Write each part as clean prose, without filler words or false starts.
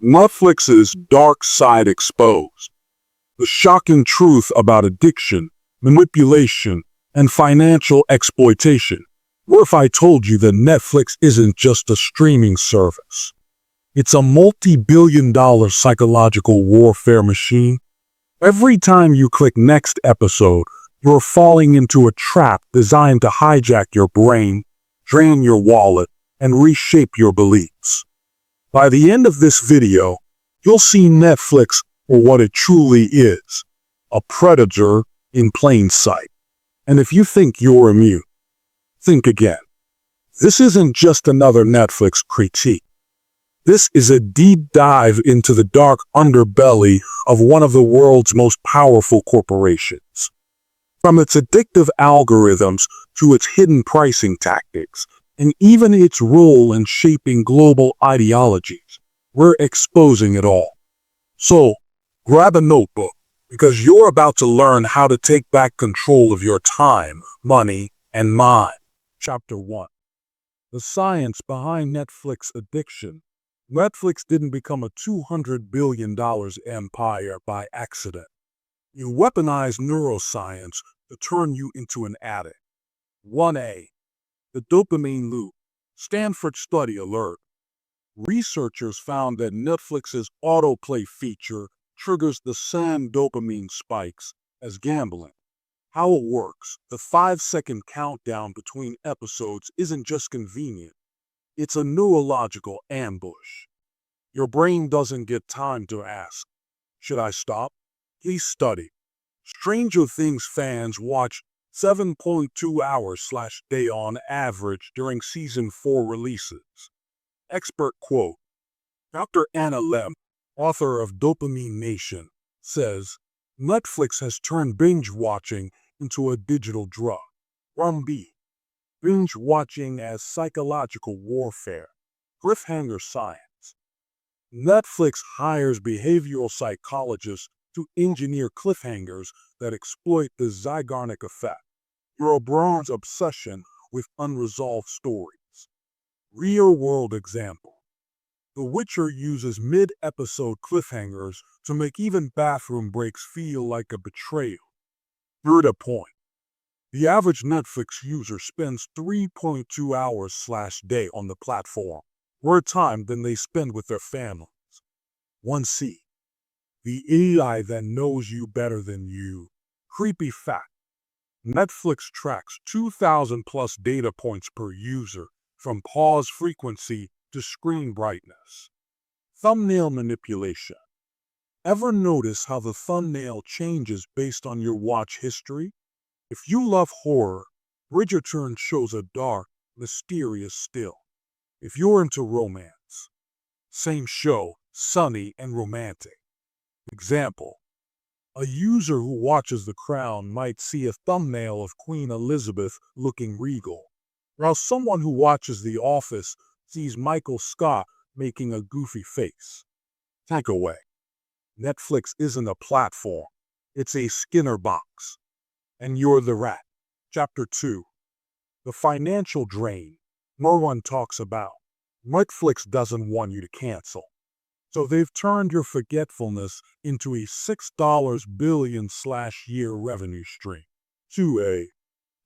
Netflix's dark side exposed. The shocking truth about addiction, manipulation, and financial exploitation. What if I told you that Netflix isn't just a streaming service? It's a multi-billion-dollar psychological warfare machine. Every time you click next episode, you're falling into a trap designed to hijack your brain, drain your wallet, and reshape your beliefs. By the end of this video, you'll see Netflix for what it truly is, a predator in plain sight. And if you think you're immune, think again. This isn't just another Netflix critique. This is a deep dive into the dark underbelly of one of the world's most powerful corporations. From its addictive algorithms to its hidden pricing tactics, and even its role in shaping global ideologies, we're exposing it all. So, grab a notebook, because you're about to learn how to take back control of your time, money, and mind. Chapter 1. The science behind Netflix addiction. Netflix didn't become a $200 billion empire by accident. You weaponized neuroscience to turn you into an addict. 1A. The dopamine loop. Stanford study alert. Researchers found that Netflix's autoplay feature triggers the same dopamine spikes as gambling. How it works, the 5-second countdown between episodes isn't just convenient. It's a neurological ambush. Your brain doesn't get time to ask, should I stop? Please study. Stranger Things fans watch 7.2 hours/day on average during Season 4 releases. Expert quote. Dr. Anna Lem, author of Dopamine Nation, says, Netflix has turned binge watching into a digital drug. 1B. Binge watching as psychological warfare. Cliffhanger science. Netflix hires behavioral psychologists to engineer cliffhangers that exploit the Zeigarnik effect, your brain's obsession with unresolved stories. Real-world example. The Witcher uses mid-episode cliffhangers to make even bathroom breaks feel like a betrayal. Third point. The average Netflix user spends 3.2 hours/day on the platform, more time than they spend with their families. 1C. The AI that knows you better than you. Creepy fact. Netflix tracks 2,000 plus data points per user, from pause frequency to screen brightness. Thumbnail manipulation. Ever notice how the thumbnail changes based on your watch history? If you love horror, Bridgerton shows a dark, mysterious still. If you're into romance, same show, sunny and romantic. Example. A user who watches The Crown might see a thumbnail of Queen Elizabeth looking regal, while someone who watches The Office sees Michael Scott making a goofy face. Takeaway. Netflix isn't a platform, it's a Skinner box. And you're the rat. Chapter 2. The financial drain no one talks about. Netflix doesn't want you to cancel. So they've turned your forgetfulness into a $6 billion/year revenue stream. 2A.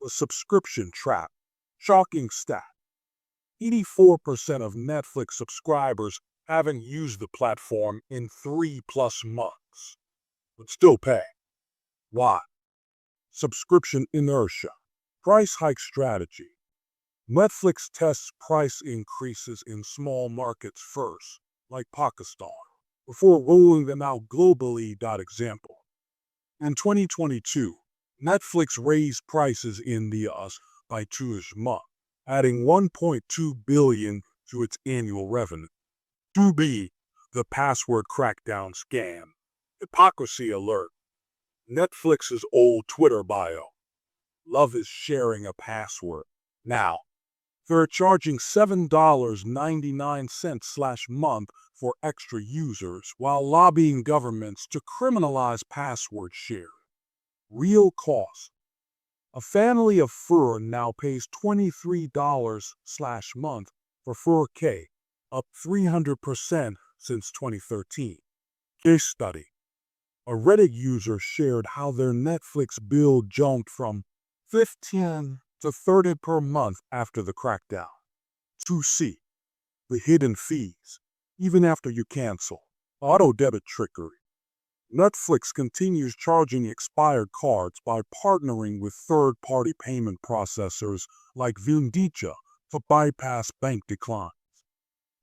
The subscription trap. Shocking stat. 84% of Netflix subscribers haven't used the platform in 3+ months, but still pay. Why? Subscription inertia. Price hike strategy. Netflix tests price increases in small markets first, like Pakistan, before rolling them out globally. Example. In 2022, Netflix raised prices in the US by 2 month, adding $1.2 billion to its annual revenue. 2B. The password crackdown scam. Hypocrisy alert. Netflix's old Twitter bio. Love is sharing a password. Now, they're charging $7.99/month for extra users while lobbying governments to criminalize password sharing. Real cost. A family of 4 now pays $23/month for 4K, up 300% since 2013. Case study. A Reddit user shared how their Netflix bill jumped from 15 to 30 per month after the crackdown. 2C. The hidden fees, even after you cancel. Auto debit trickery. Netflix continues charging expired cards by partnering with third-party payment processors like Vindicha to bypass bank declines.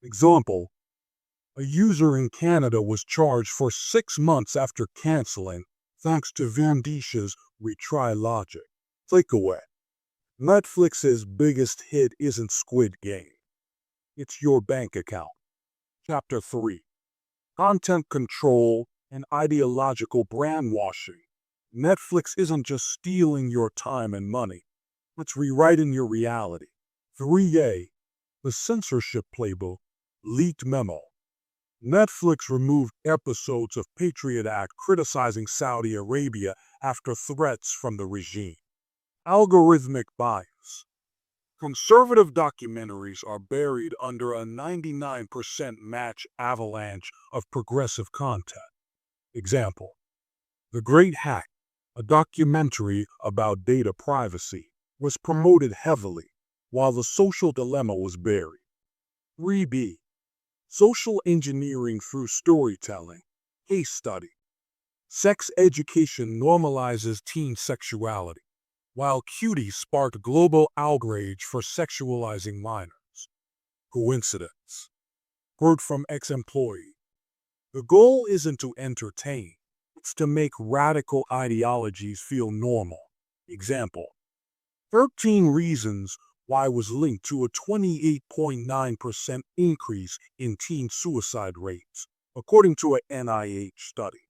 Example, a user in Canada was charged for 6 months after canceling thanks to Vindicha's retry logic. Takeaway. Netflix's biggest hit isn't Squid Game. It's your bank account. Chapter 3. Content control and ideological brainwashing. Netflix isn't just stealing your time and money. It's rewriting your reality. 3A. The Censorship Playbook. Leaked memo. Netflix removed episodes of Patriot Act criticizing Saudi Arabia after threats from the regime. Algorithmic bias. Conservative documentaries are buried under a 99% match avalanche of progressive content. Example, The Great Hack, a documentary about data privacy, was promoted heavily, while The Social Dilemma was buried. 3B. Social engineering through storytelling. Case study. Sex education normalizes teen sexuality, while cuties sparked global outrage for sexualizing minors. Coincidence? Quote from ex-employee. The goal isn't to entertain, it's to make radical ideologies feel normal. Example, 13 Reasons Why was linked to a 28.9% increase in teen suicide rates, according to an NIH study.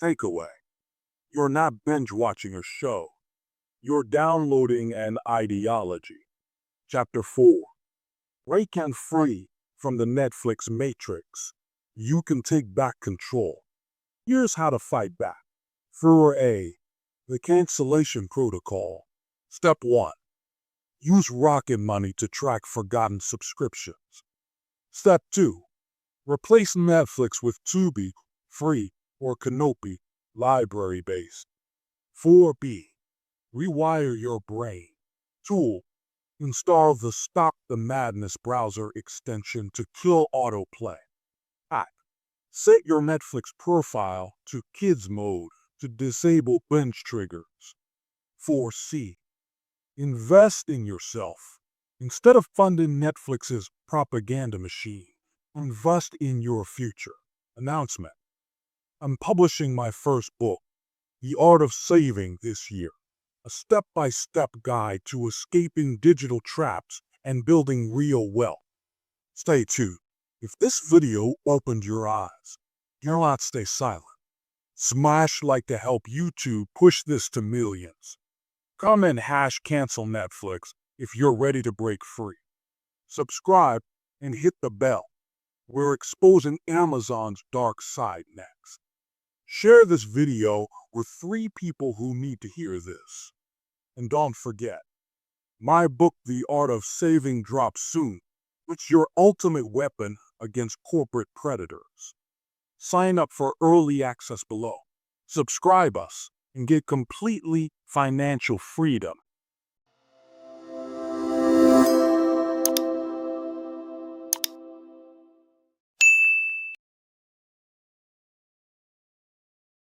Takeaway. You're not binge-watching a show. You're downloading an ideology. Chapter 4. Break and free from the Netflix matrix. You can take back control. Here's how to fight back. 4A. The cancellation protocol. Step 1. Use Rocket Money to track forgotten subscriptions. Step 2. Replace Netflix with Tubi, free, or Canopy, library-based. 4B. Rewire your brain. Tool. Install the Stop the Madness browser extension to kill autoplay. Hack. Set your Netflix profile to Kids Mode to disable binge triggers. 4C. Invest in yourself. Instead of funding Netflix's propaganda machine, invest in your future. Announcement. I'm publishing my first book, The Art of Saving, this year. A step-by-step guide to escaping digital traps and building real wealth. Stay tuned. If this video opened your eyes, do not stay silent. Smash like to help YouTube push this to millions. Comment #cancel Netflix if you're ready to break free. Subscribe and hit the bell. We're exposing Amazon's dark side next. Share this video with 3 people who need to hear this. And don't forget, my book, The Art of Saving, drops soon. It's your ultimate weapon against corporate predators. Sign up for early access below. Subscribe us and get completely financial freedom